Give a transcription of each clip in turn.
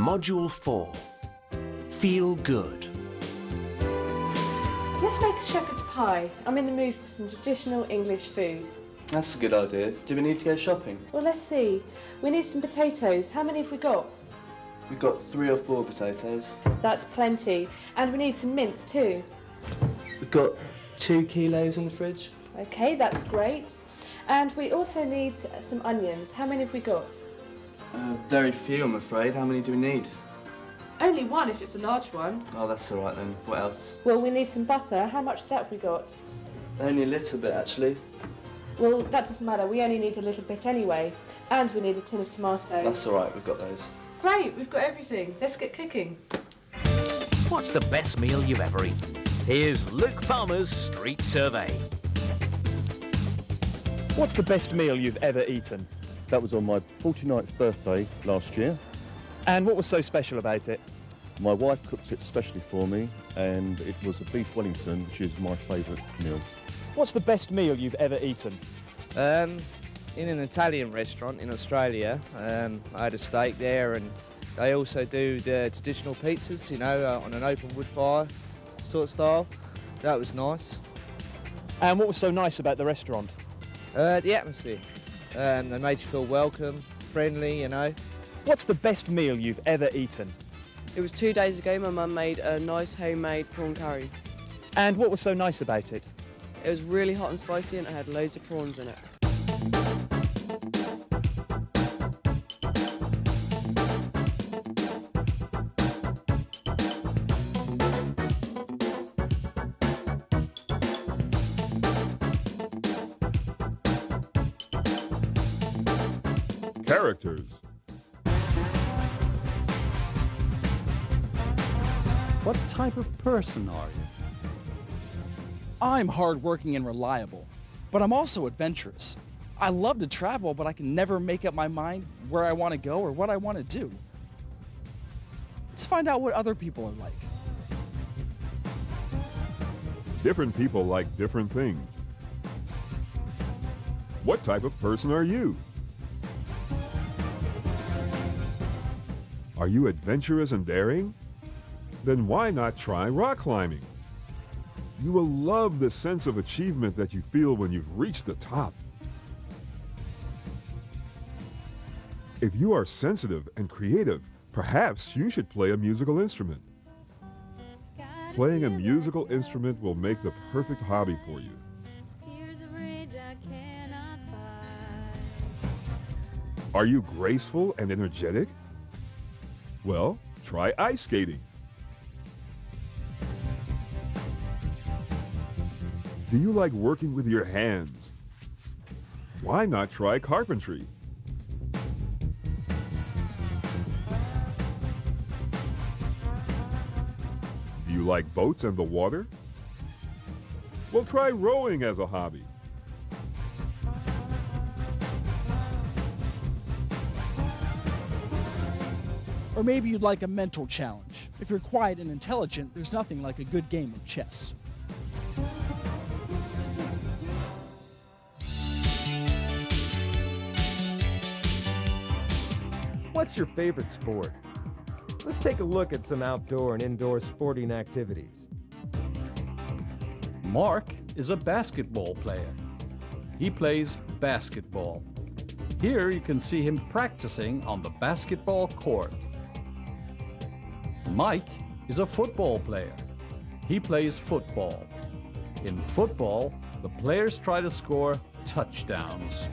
Module 4. Feel Good. Let's make a shepherd's pie. I'm in the mood for some traditional English food. That's a good idea. Do we need to go shopping? Well, let's see. We need some potatoes. How many have we got? We've got 3 or 4 potatoes. That's plenty. And we need some mince too. We've got 2 kilos in the fridge. Okay, that's great. And we also need some onions. How many have we got? Very few, I'm afraid. How many do we need? Only one if it's a large one. Oh, that's all right then. What else? Well, we need some butter. How much of that have we got? Only a little bit, actually. Well, that doesn't matter. We only need a little bit anyway. And we need a tin of tomatoes. That's all right. We've got those. Great, we've got everything. Let's get cooking. What's the best meal you've ever eaten? Here's Luke Palmer's Street Survey. What's the best meal you've ever eaten? That was on my 49th birthday last year. And what was so special about it? My wife cooked it specially for me, and it was a beef Wellington, which is my favourite meal. What's the best meal you've ever eaten? In an Italian restaurant in Australia. I had a steak there, and they also do the traditional pizzas, you know, on an open wood fire sort of style. That was nice. And what was so nice about the restaurant? The atmosphere. They made you feel welcome, friendly, you know. What's the best meal you've ever eaten? It was 2 days ago. My mum made a nice homemade prawn curry. And what was so nice about it? It was really hot and spicy, and it had loads of prawns in it. Characters. What type of person are you? I'm hardworking and reliable, but I'm also adventurous. I love to travel, but I can never make up my mind where I want to go or what I want to do. Let's find out what other people are like. Different people like different things. What type of person are you? Are you adventurous and daring? Then why not try rock climbing? You will love the sense of achievement that you feel when you've reached the top. If you are sensitive and creative, perhaps you should play a musical instrument. Playing a musical instrument will make the perfect hobby for you. Are you graceful and energetic? Well, try ice skating. Do you like working with your hands? Why not try carpentry? Do you like boats and the water? Well, try rowing as a hobby. Or maybe you'd like a mental challenge. If you're quiet and intelligent, there's nothing like a good game of chess. What's your favorite sport? Let's take a look at some outdoor and indoor sporting activities. Mark is a basketball player. He plays basketball. Here you can see him practicing on the basketball court. Mike is a football player. He plays football. In football, the players try to score touchdowns.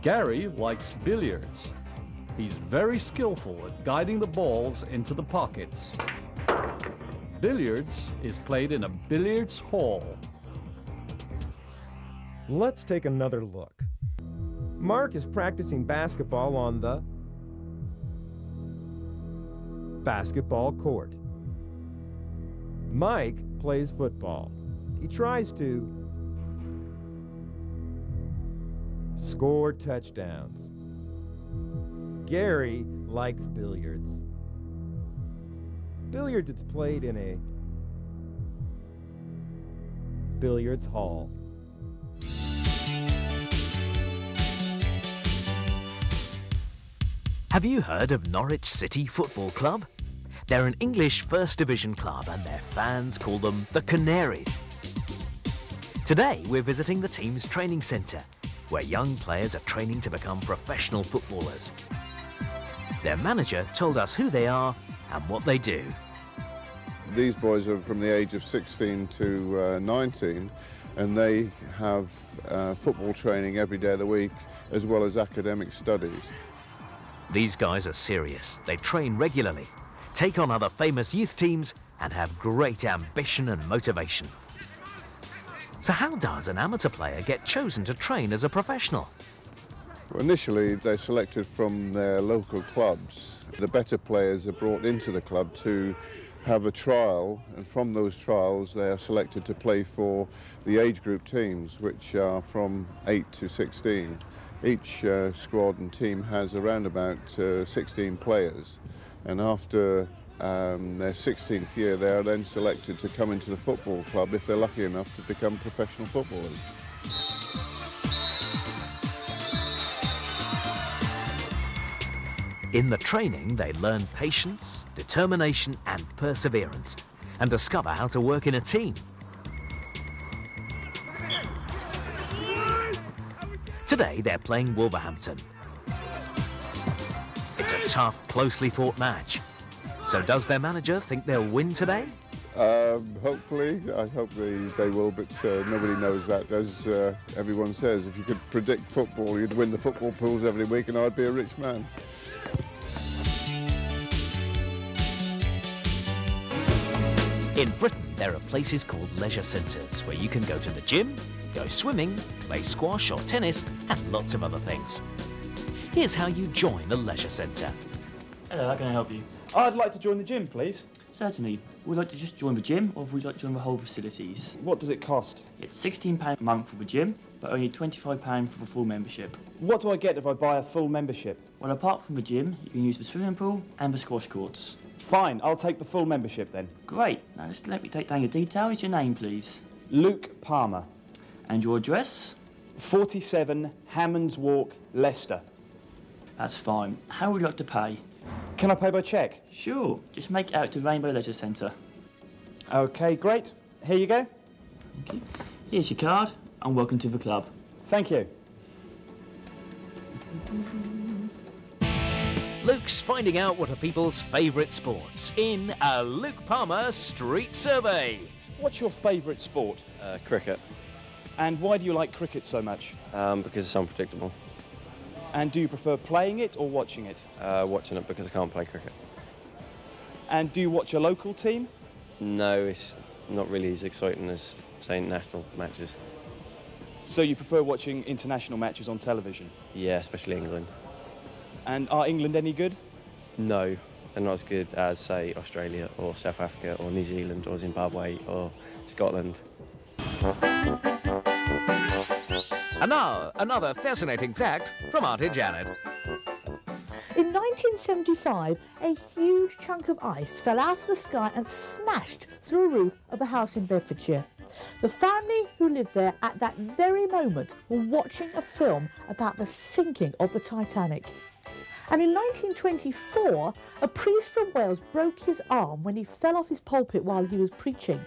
Gary likes billiards. He's very skillful at guiding the balls into the pockets. Billiards is played in a billiards hall. Let's take another look. Mark is practicing basketball on the basketball court. Mike plays football. He tries to score touchdowns. Gary likes billiards. Billiards is played in a billiards hall. Have you heard of Norwich City Football Club? They're an English First Division club and their fans call them the Canaries. Today we're visiting the team's training centre, where young players are training to become professional footballers. Their manager told us who they are and what they do. These boys are from the age of 16 to 19, and they have football training every day of the week, as well as academic studies. These guys are serious. They train regularly, take on other famous youth teams, and have great ambition and motivation. So how does an amateur player get chosen to train as a professional? Well, initially, they're selected from their local clubs. The better players are brought into the club to have a trial, and from those trials they are selected to play for the age group teams, which are from 8 to 16. Each squad and team has around about 16 players, and after their 16th year they are then selected to come into the football club if they're lucky enough to become professional footballers. In the training they learn patience, determination and perseverance, and discover how to work in a team. Today they're playing Wolverhampton. It's a tough, closely fought match. So does their manager think they'll win today? Hopefully, I hope they will, but nobody knows that. As everyone says, if you could predict football, you'd win the football pools every week and I'd be a rich man. In Britain, there are places called leisure centres where you can go to the gym, go swimming, play squash or tennis, and lots of other things. Here's how you join a leisure centre. Hello, how can I help you? I'd like to join the gym, please. Certainly. Would you like to just join the gym, or would you like to join the whole facilities? What does it cost? It's £16 a month for the gym, but only £25 for the full membership. What do I get if I buy a full membership? Well, apart from the gym, you can use the swimming pool and the squash courts. Fine, I'll take the full membership then. Great. Now just let me take down your details. Your name, please. Luke Palmer. And your address? 47 Hammonds Walk, Leicester. That's fine. How would you like to pay? Can I pay by cheque? Sure. Just make it out to Rainbow Leisure Centre. OK, great. Here you go. Thank you. Here's your card, and welcome to the club. Thank you. Luke's finding out what are people's favourite sports in a Luke Palmer Street Survey. What's your favourite sport? Cricket. And why do you like cricket so much? Because it's unpredictable. And do you prefer playing it or watching it? Watching it because I can't play cricket. And do you watch a local team? No, it's not really as exciting as, say, national matches. So you prefer watching international matches on television? Yeah, especially England. And are England any good? No, they're not as good as, say, Australia or South Africa or New Zealand or Zimbabwe or Scotland. And now, another fascinating fact from Auntie Janet. In 1975, a huge chunk of ice fell out of the sky and smashed through a roof of a house in Bedfordshire. The family who lived there at that very moment were watching a film about the sinking of the Titanic. And in 1924, a priest from Wales broke his arm when he fell off his pulpit while he was preaching.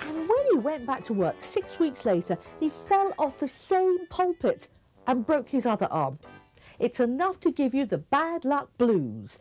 And when he went back to work 6 weeks later, he fell off the same pulpit and broke his other arm. It's enough to give you the bad luck blues.